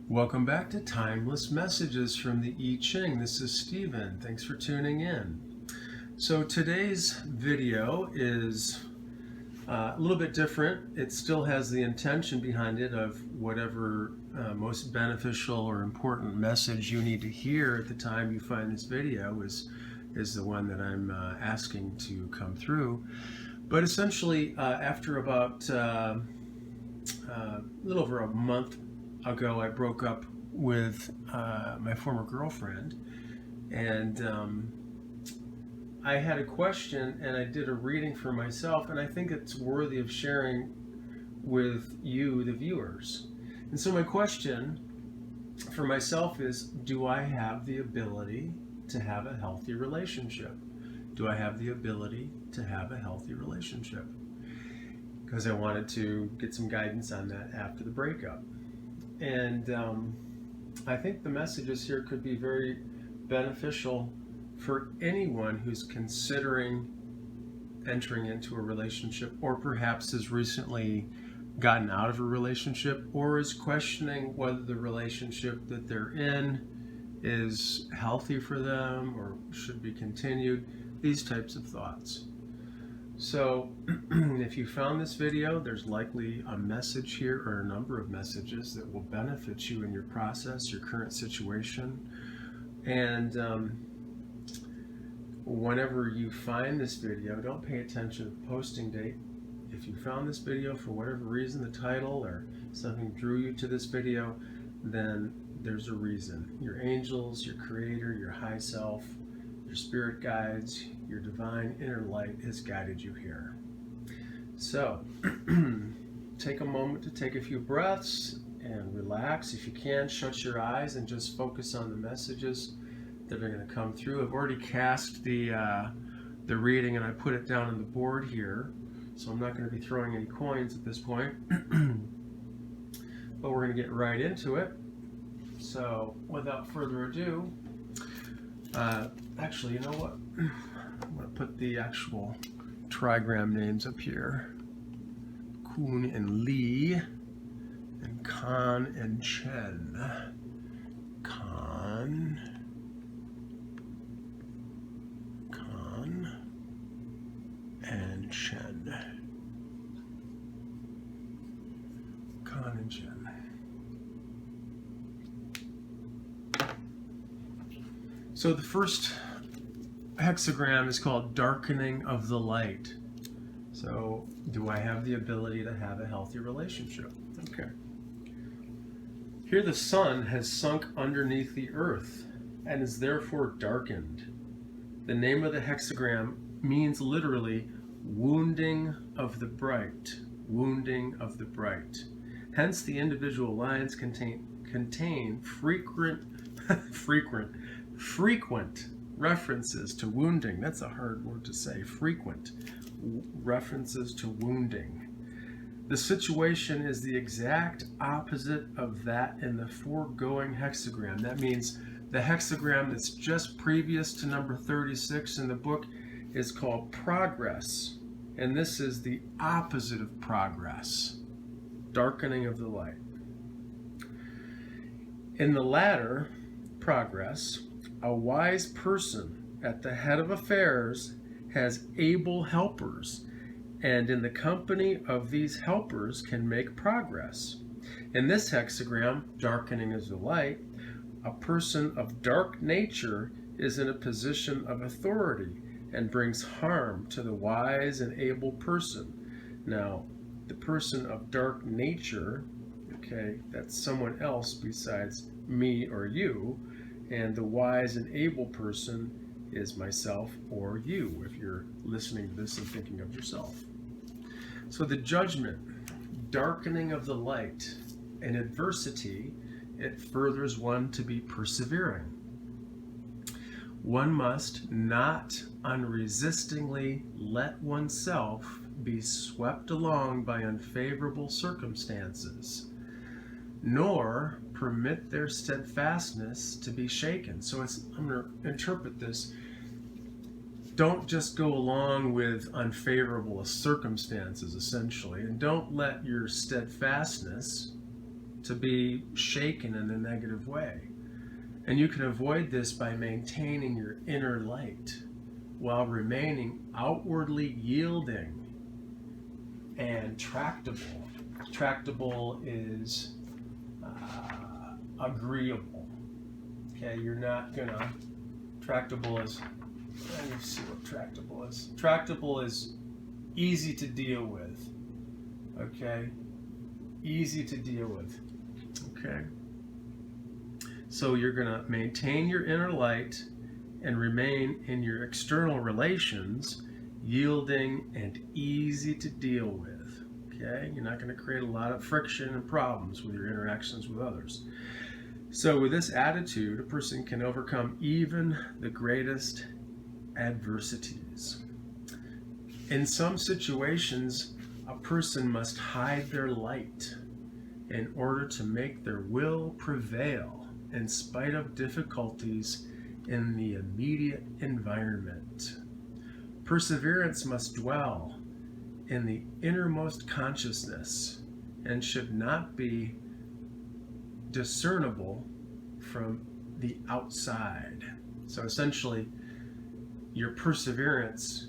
Welcome back to Timeless Messages from the I Ching. This is Stephen. Thanks for tuning in. So today's video is a little bit different. It still has the intention behind it of whatever most beneficial or important message you need to hear at the time you find this video is the one that I'm asking to come through. But essentially, after about a little over a month ago, I broke up with my former girlfriend, and I had a question, and I did a reading for myself, and I think it's worthy of sharing with you, the viewers. And so my question for myself is, do I have the ability to have a healthy relationship? Do I have the ability to have a healthy relationship? Because I wanted to get some guidance on that after the breakup. And I think the messages here could be very beneficial for anyone who's considering entering into a relationship, or perhaps has recently gotten out of a relationship, or is questioning whether the relationship that they're in is healthy for them or should be continued, these types of thoughts. So if you found this video, there's likely a message here or a number of messages that will benefit you in your process, your current situation. And whenever you find this video, don't pay attention to the posting date. If you found this video for whatever reason, the title or something drew you to this video, then there's a reason. Your angels, your creator, your high self, your spirit guides, your divine inner light has guided you here. So take a moment to take a few breaths and relax. If you can, shut your eyes and just focus on the messages that are going to come through. I've already cast the reading, and I put it down on the board here, so I'm not going to be throwing any coins at this point. But we're going to get right into it. So without further ado, actually, you know what? I'm going to put the actual trigram names up here. Kun and Lee, and Kan and Chen. Kan and Chen. Kan and Chen. So the first hexagram is called Darkening of the Light. So, do I have the ability to have a healthy relationship? Okay. Here the sun has sunk underneath the earth and is therefore darkened. The name of the hexagram means literally wounding of the bright. Wounding of the bright. Hence the individual lines contain frequent references to wounding. That's a hard word to say. Frequent references to wounding. The situation is the exact opposite of that in the foregoing hexagram. That means the hexagram that's just previous to number 36 in the book is called progress. And this is the opposite of progress. Darkening of the light. In the latter, progress, a wise person at the head of affairs has able helpers, and in the company of these helpers can make progress. In this hexagram, darkening of the light, a person of dark nature is in a position of authority and brings harm to the wise and able person. Now, the person of dark nature, okay, that's someone else besides me or you, and the wise and able person is myself or you, if you're listening to this and thinking of yourself. So the judgment, darkening of the light, and adversity, it furthers one to be persevering. One must not unresistingly let oneself be swept along by unfavorable circumstances, nor permit their steadfastness to be shaken. So I'm going to interpret this. Don't just go along with unfavorable circumstances, essentially, and don't let your steadfastness to be shaken in a negative way. And you can avoid this by maintaining your inner light while remaining outwardly yielding and tractable. Tractable is agreeable. Okay, you're not gonna. Tractable is. Let me see what tractable is. Tractable is easy to deal with. Okay, easy to deal with. Okay. So you're gonna maintain your inner light and remain in your external relations yielding and easy to deal with. Okay, you're not going to create a lot of friction and problems with your interactions with others. So with this attitude, a person can overcome even the greatest adversities. In some situations, a person must hide their light in order to make their will prevail in spite of difficulties in the immediate environment. Perseverance must dwell in the innermost consciousness and should not be discernible from the outside. So essentially, your perseverance,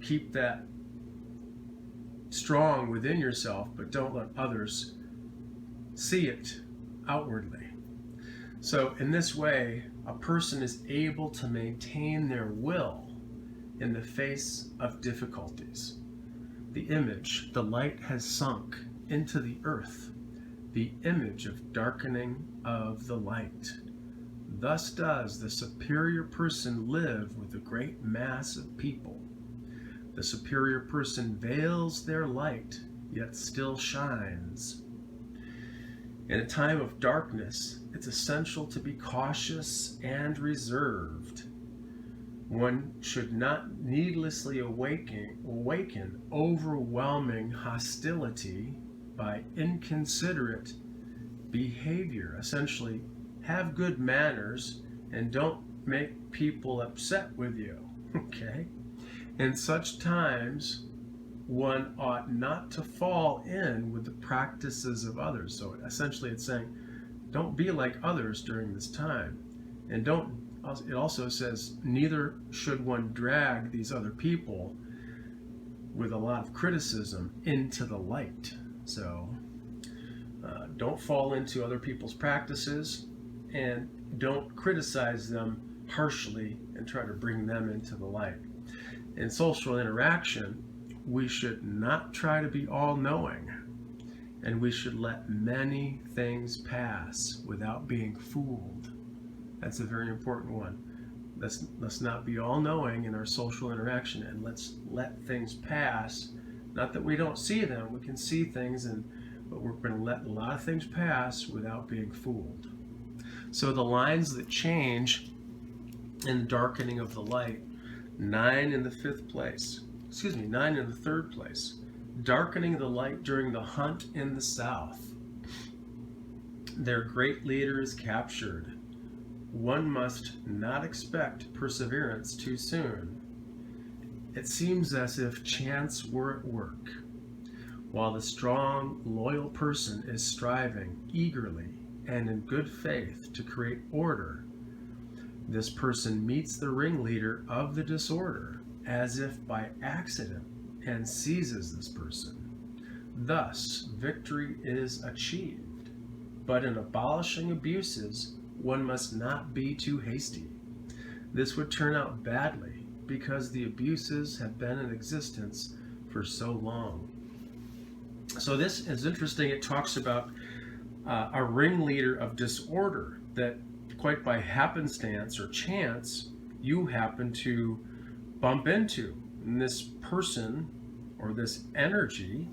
keep that strong within yourself, but don't let others see it outwardly. So in this way, a person is able to maintain their will in the face of difficulties. The image, the light has sunk into the earth, the image of darkening of the light. Thus does the superior person live with a great mass of people. The superior person veils their light, yet still shines. In a time of darkness, it's essential to be cautious and reserved. One should not needlessly awaken overwhelming hostility by inconsiderate behavior. Essentially, have good manners and don't make people upset with you. Okay? In such times, one ought not to fall in with the practices of others. So essentially it's saying, don't be like others during this time. And it also says, neither should one drag these other people with a lot of criticism into the light. So don't fall into other people's practices and don't criticize them harshly and try to bring them into the light. In social interaction, we should not try to be all-knowing, and we should let many things pass without being fooled. That's a very important one. Let's not be all-knowing in our social interaction, and let's let things pass. Not that we don't see them, we can see things, but we're going to let a lot of things pass without being fooled. So the lines that change in the darkening of the light, 9 in the 3rd place. Darkening the light during the hunt in the south. Their great leader is captured. One must not expect perseverance too soon. It seems as if chance were at work, while the strong, loyal person is striving eagerly and in good faith to create order. This person meets the ringleader of the disorder as if by accident and seizes this person. Thus, victory is achieved. But in abolishing abuses, one must not be too hasty. This would turn out badly because the abuses have been in existence for so long. So this is interesting. It talks about a ringleader of disorder that quite by happenstance or chance you happen to bump into. And this person or this energy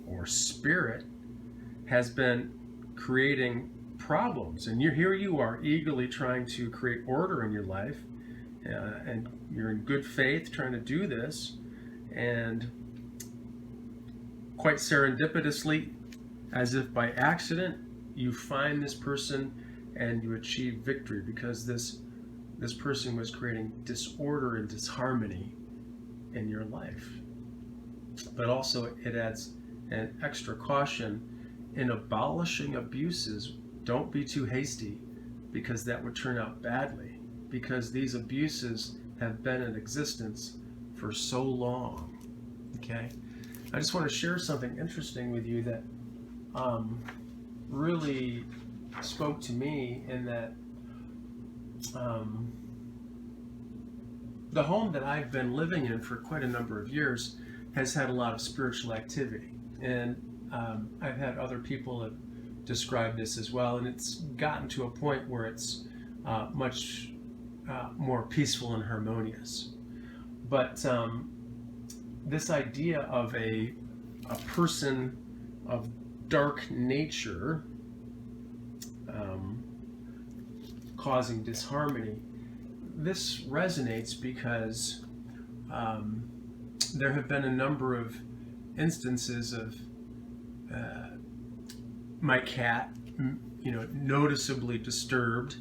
or spirit has been creating problems, and here you are eagerly trying to create order in your life, and you're in good faith trying to do this, and quite serendipitously, as if by accident, you find this person and you achieve victory because this person was creating disorder and disharmony in your life. But also it adds an extra caution in abolishing abuses, don't be too hasty, because that would turn out badly, because these abuses have been in existence for so long. Okay? I just want to share something interesting with you that really spoke to me, in that the home that I've been living in for quite a number of years has had a lot of spiritual activity. And I've had other people have described this as well, and it's gotten to a point where it's much more peaceful and harmonious. But this idea of a person of dark nature causing disharmony, this resonates because there have been a number of instances of my cat, noticeably disturbed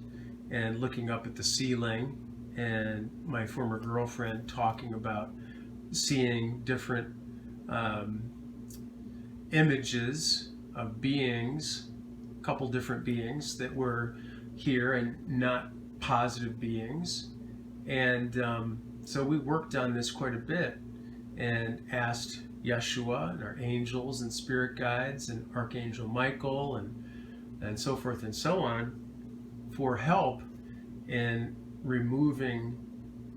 and looking up at the ceiling, and my former girlfriend talking about seeing different images of beings, a couple different beings that were here and not positive beings. And so we worked on this quite a bit and asked Yeshua and our angels and spirit guides and Archangel Michael and so forth and so on for help in removing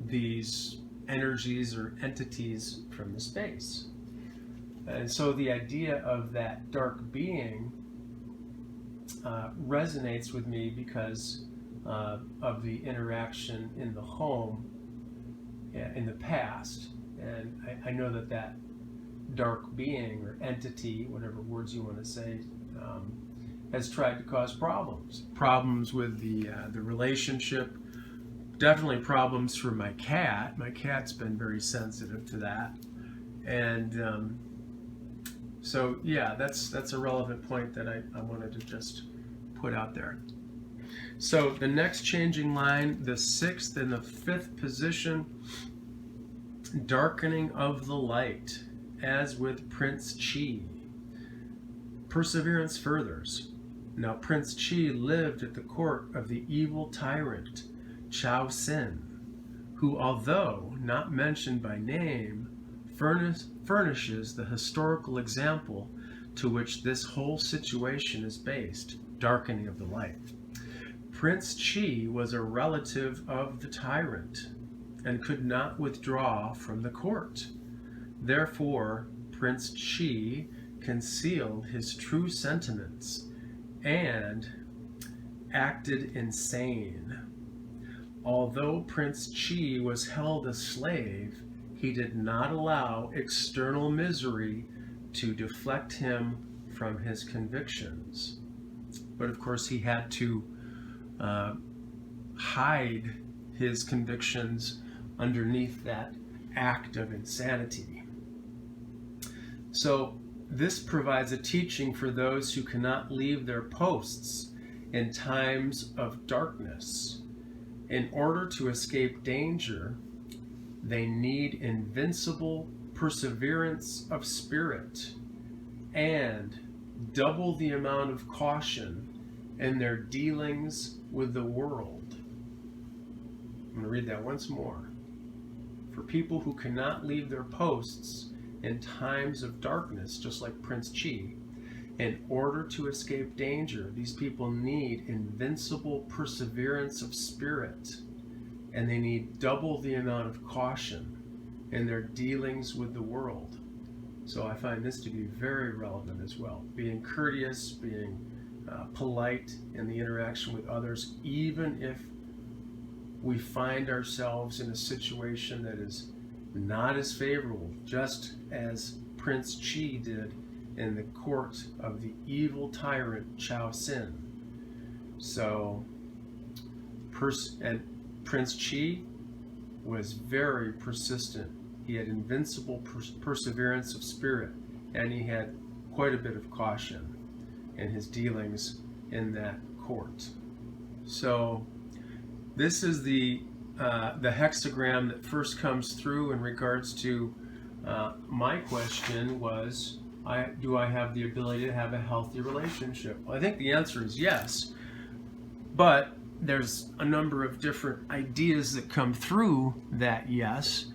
these energies or entities from the space. And so the idea of that dark being resonates with me because of the interaction in the home in the past. And I know that dark being or entity, whatever words you want to say, has tried to cause problems with the relationship. Definitely problems for my cat. My cat's been very sensitive to that. And so yeah, that's a relevant point that I wanted to just put out there. So the next changing line, the 6th and the 5th position, darkening of the light, as with Prince Chi. Perseverance furthers. Now Prince Chi lived at the court of the evil tyrant Chao Sin, who, although not mentioned by name, furnishes the historical example to which this whole situation is based, darkening of the light. Prince Chi was a relative of the tyrant and could not withdraw from the court. Therefore, Prince Chi concealed his true sentiments and acted insane. Although Prince Chi was held a slave, he did not allow external misery to deflect him from his convictions. But of course, he had to hide his convictions underneath that act of insanity. So this provides a teaching for those who cannot leave their posts in times of darkness. In order to escape danger, they need invincible perseverance of spirit and double the amount of caution in their dealings with the world. I'm going to read that once more. For people who cannot leave their posts in times of darkness, just like Prince Chi, in order to escape danger, these people need invincible perseverance of spirit, and they need double the amount of caution in their dealings with the world. So I find this to be very relevant as well. Being courteous, being polite in the interaction with others, even if we find ourselves in a situation that is not as favorable, just as Prince Chi did in the court of the evil tyrant Chao Sin. So, Prince Chi was very persistent. He had invincible perseverance of spirit, and he had quite a bit of caution in his dealings in that court. So, this is the hexagram that first comes through in regards to my question was, do I have the ability to have a healthy relationship? Well, I think the answer is yes, but there's a number of different ideas that come through that yes,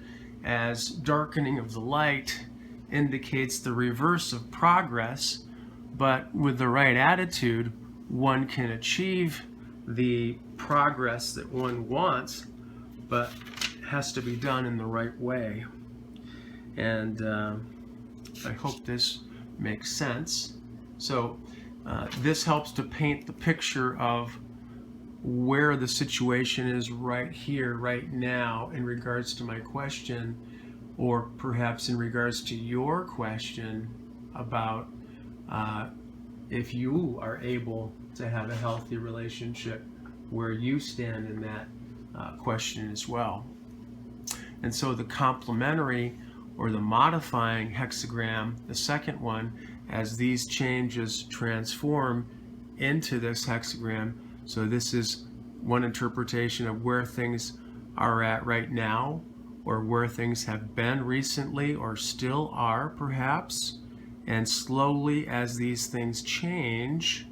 as darkening of the light indicates the reverse of progress, but with the right attitude, one can achieve the progress that one wants, but has to be done in the right way. And I hope this makes sense. So this helps to paint the picture of where the situation is right here, right now, in regards to my question, or perhaps in regards to your question about if you are able to have a healthy relationship, where you stand in that question as well. And so the complementary or the modifying hexagram, the second one, as these changes transform into this hexagram, so this is one interpretation of where things are at right now, or where things have been recently or still are perhaps, and slowly as these things change,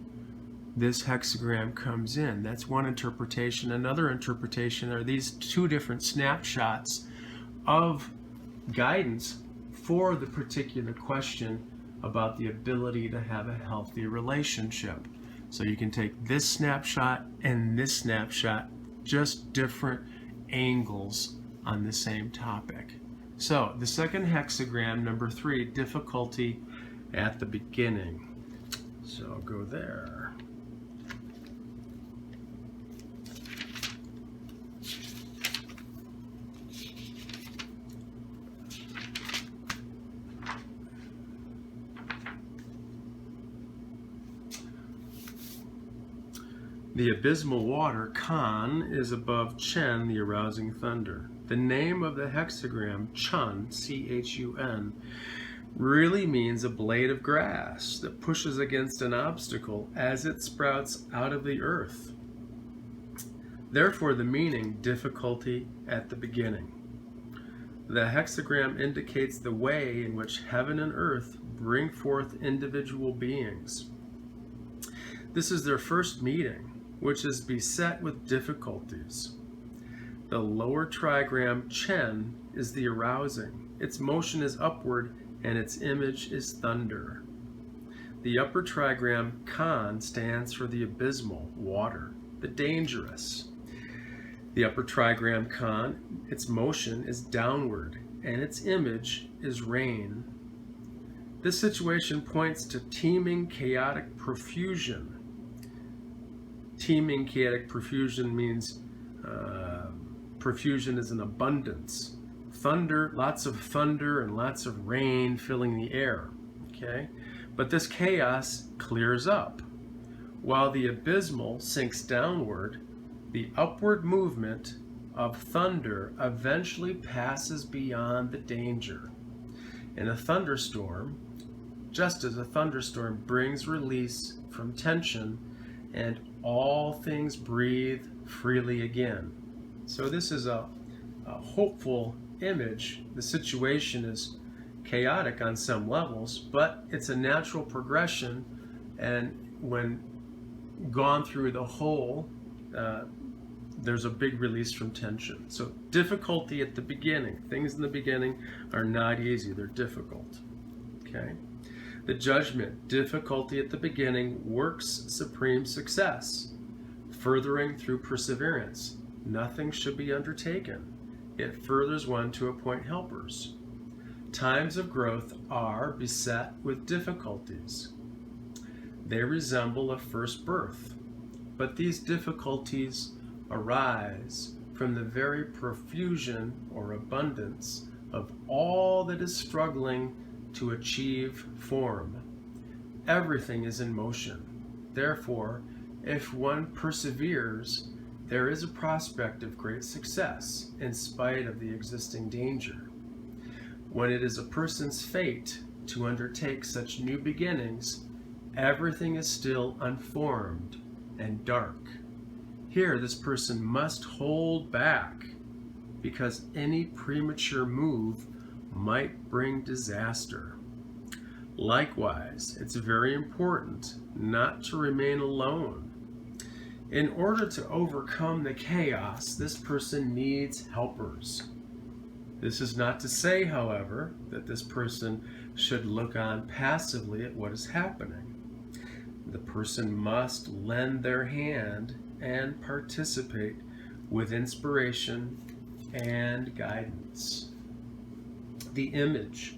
this hexagram comes in. That's one interpretation. Another interpretation are these two different snapshots of guidance for the particular question about the ability to have a healthy relationship. So you can take this snapshot and this snapshot, just different angles on the same topic. So the second hexagram, number 3, difficulty at the beginning. So I'll go there. The abysmal water, Kan, is above Chen, the arousing thunder. The name of the hexagram, Chun, C-H-U-N, really means a blade of grass that pushes against an obstacle as it sprouts out of the earth. Therefore, the meaning, difficulty at the beginning. The hexagram indicates the way in which heaven and earth bring forth individual beings. This is their first meeting, which is beset with difficulties. The lower trigram, Chen, is the arousing. Its motion is upward, and its image is thunder. The upper trigram, Kan, stands for the abysmal, water, the dangerous. The upper trigram, Kan, its motion is downward, and its image is rain. This situation points to teeming chaotic profusion. Teeming chaotic profusion means profusion is an abundance. Thunder, lots of thunder and lots of rain filling the air. Okay? But this chaos clears up. While the abysmal sinks downward, the upward movement of thunder eventually passes beyond the danger. In a thunderstorm, just as a thunderstorm brings release from tension, and all things breathe freely again. So this is a hopeful image. The situation is chaotic on some levels, but it's a natural progression, and when gone through the whole, there's a big release from tension. So difficulty at the beginning. Things in the beginning are not easy, they're difficult. Okay? The judgment, difficulty at the beginning, works supreme success, furthering through perseverance. Nothing should be undertaken. It furthers one to appoint helpers. Times of growth are beset with difficulties. They resemble a first birth, but these difficulties arise from the very profusion or abundance of all that is struggling to achieve form. Everything is in motion. Therefore, if one perseveres, there is a prospect of great success in spite of the existing danger. When it is a person's fate to undertake such new beginnings, everything is still unformed and dark. Here, this person must hold back, because any premature move might bring disaster. Likewise, it's very important not to remain alone. In order to overcome the chaos, this person needs helpers. This is not to say, however, that this person should look on passively at what is happening. The person must lend their hand and participate with inspiration and guidance. The image,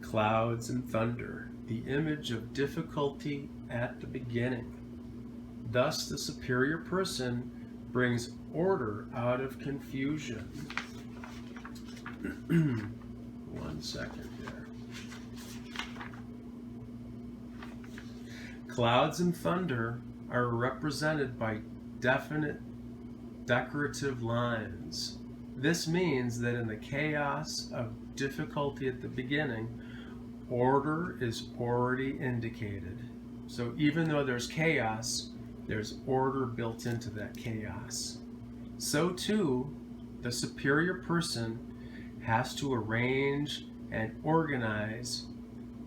clouds and thunder, the image of difficulty at the beginning. Thus, the superior person brings order out of confusion. 1 second here. Clouds and thunder are represented by definite decorative lines. This means that in the chaos of difficulty at the beginning, order is already indicated. So even though there's chaos, there's order built into that chaos. So too, the superior person has to arrange and organize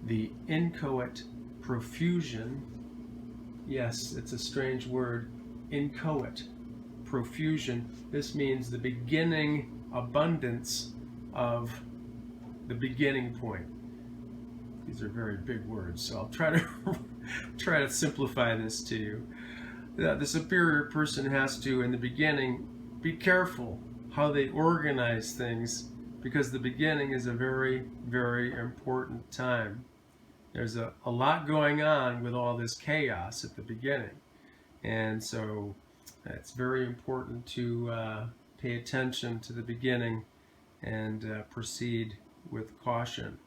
the inchoate profusion. Yes, it's a strange word, inchoate profusion. This means the beginning abundance of the beginning point. These are very big words, so I'll try to simplify this to you. The superior person has to, in the beginning, be careful how they organize things, because the beginning is a very, very important time. There's a lot going on with all this chaos at the beginning. And so it's very important to pay attention to the beginning and proceed with caution.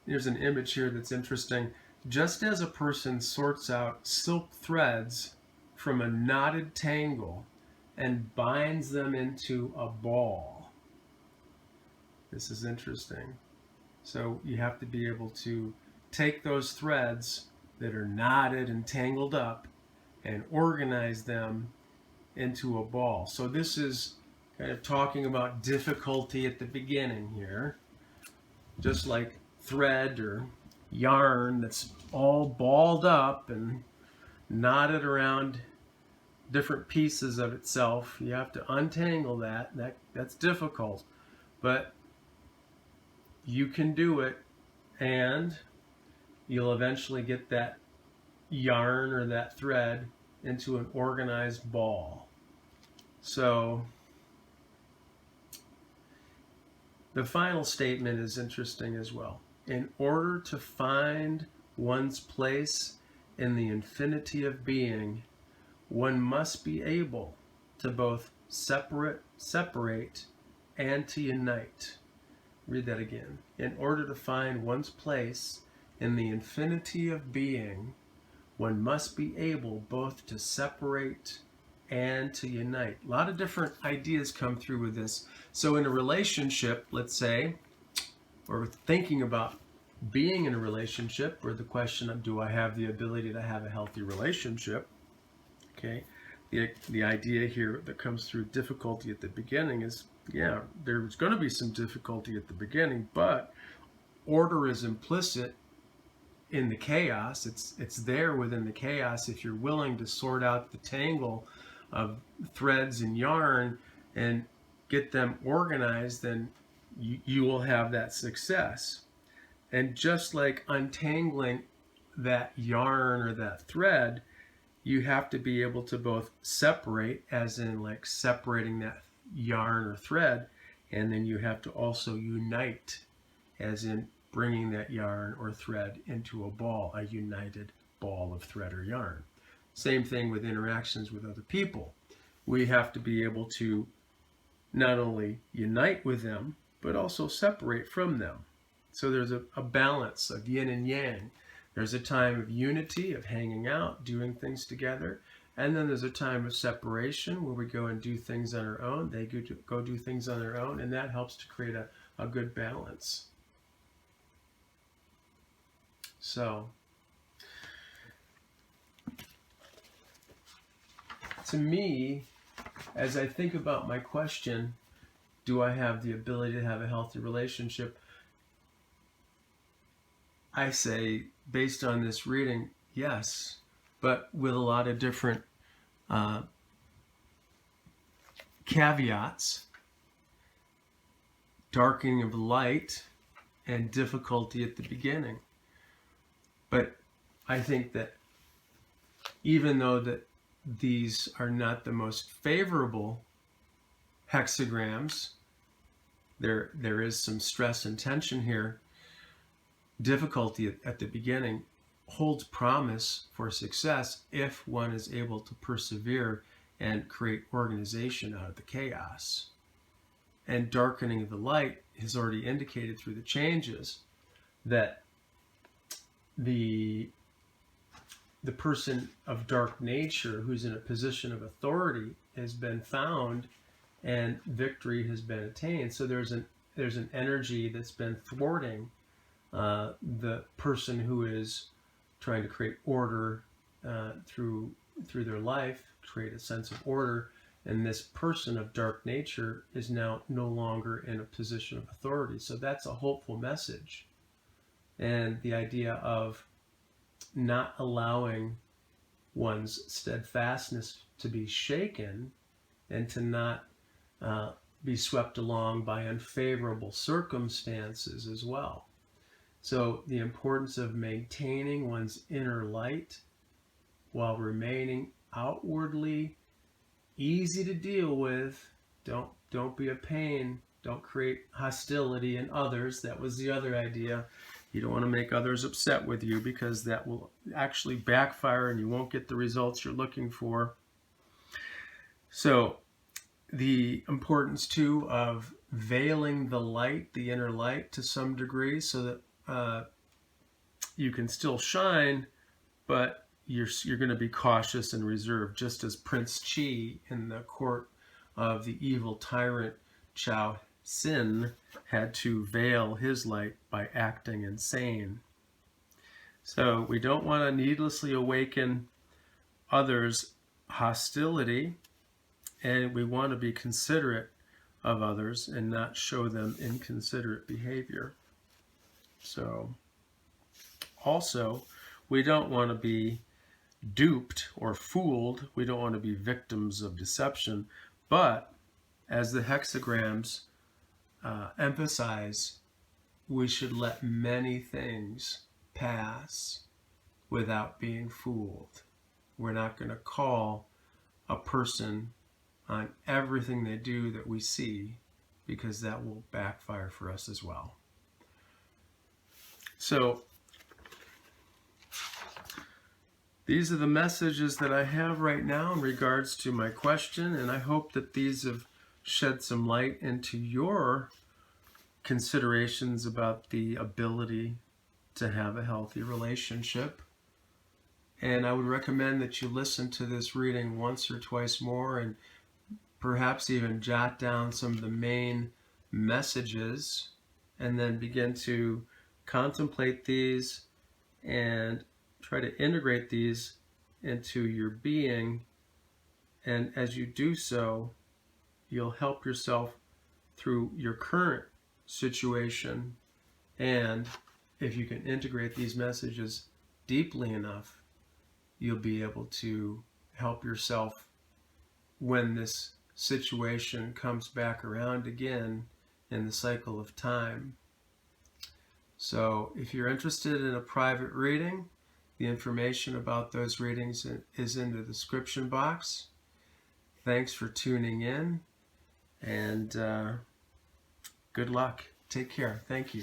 There's an image here that's interesting. Just as a person sorts out silk threads from a knotted tangle and binds them into a ball. This is interesting. So you have to be able to take those threads that are knotted and tangled up and organize them into a ball. So this is kind of talking about difficulty at the beginning here. Just like thread or yarn that's all balled up and knotted around different pieces of itself. You have to untangle that's difficult, but you can do it, and you'll eventually get that yarn or that thread into an organized ball. So the final statement is interesting as well. In order to find one's place in the infinity of being, one must be able to both separate and to unite. Read that again. In order to find one's place in the infinity of being, one must be able both to separate and to unite. A lot of different ideas come through with this. So in a relationship, let's say, or thinking about being in a relationship, or the question of, do I have the ability to have a healthy relationship? Okay, the idea here that comes through difficulty at the beginning is, yeah, there's going to be some difficulty at the beginning, but order is implicit in the chaos. It's there within the chaos. If you're willing to sort out the tangle of threads and yarn and get them organized, then you will have that success. And just like untangling that yarn or that thread, you have to be able to both separate, as in like separating that yarn or thread, and then you have to also unite, as in bringing that yarn or thread into a ball, a united ball of thread or yarn. Same thing with interactions with other people. We have to be able to not only unite with them, but also separate from them. So there's a balance of yin and yang. There's a time of unity, of hanging out, doing things together. And then there's a time of separation where we go and do things on our own. They go do things on their own, and that helps to create a good balance. So, to me, as I think about my question, do I have the ability to have a healthy relationship? I say, based on this reading, yes, but with a lot of different caveats, darkening of light, and difficulty at the beginning. But I think that even though that these are not the most favorable hexagrams, there is some stress and tension here. Difficulty at the beginning holds promise for success if one is able to persevere and create organization out of the chaos. And darkening of the light has already indicated through the changes that the person of dark nature who's in a position of authority has been found and victory has been attained. So there's an energy that's been thwarting the person who is trying to create order through their life, create a sense of order, and this person of dark nature is now no longer in a position of authority. So that's a hopeful message. And the idea of not allowing one's steadfastness to be shaken and to not be swept along by unfavorable circumstances as well. So the importance of maintaining one's inner light while remaining outwardly easy to deal with. Don't be a pain. Don't create hostility in others. That was the other idea. You don't want to make others upset with you, because that will actually backfire and you won't get the results you're looking for. So the importance too of veiling the light, the inner light, to some degree, so that you can still shine, but you're going to be cautious and reserved, just as Prince Chi in the court of the evil tyrant Chao Sin had to veil his light by acting insane. So we don't want to needlessly awaken others' hostility, and we want to be considerate of others and not show them inconsiderate behavior. So also, we don't want to be duped or fooled. We don't want to be victims of deception. But as the hexagrams emphasize, we should let many things pass without being fooled. We're not going to call a person on everything they do that we see, because that will backfire for us as well. So these are the messages that I have right now in regards to my question, and I hope that these have shed some light into your considerations about the ability to have a healthy relationship. And I would recommend that you listen to this reading once or twice more, and perhaps even jot down some of the main messages, and then begin to contemplate these and try to integrate these into your being. And as you do so, you'll help yourself through your current situation. And if you can integrate these messages deeply enough, you'll be able to help yourself when this situation comes back around again in the cycle of time. So if you're interested in a private reading, the information about those readings is in the description box. Thanks for tuning in, and good luck. Take care. Thank you.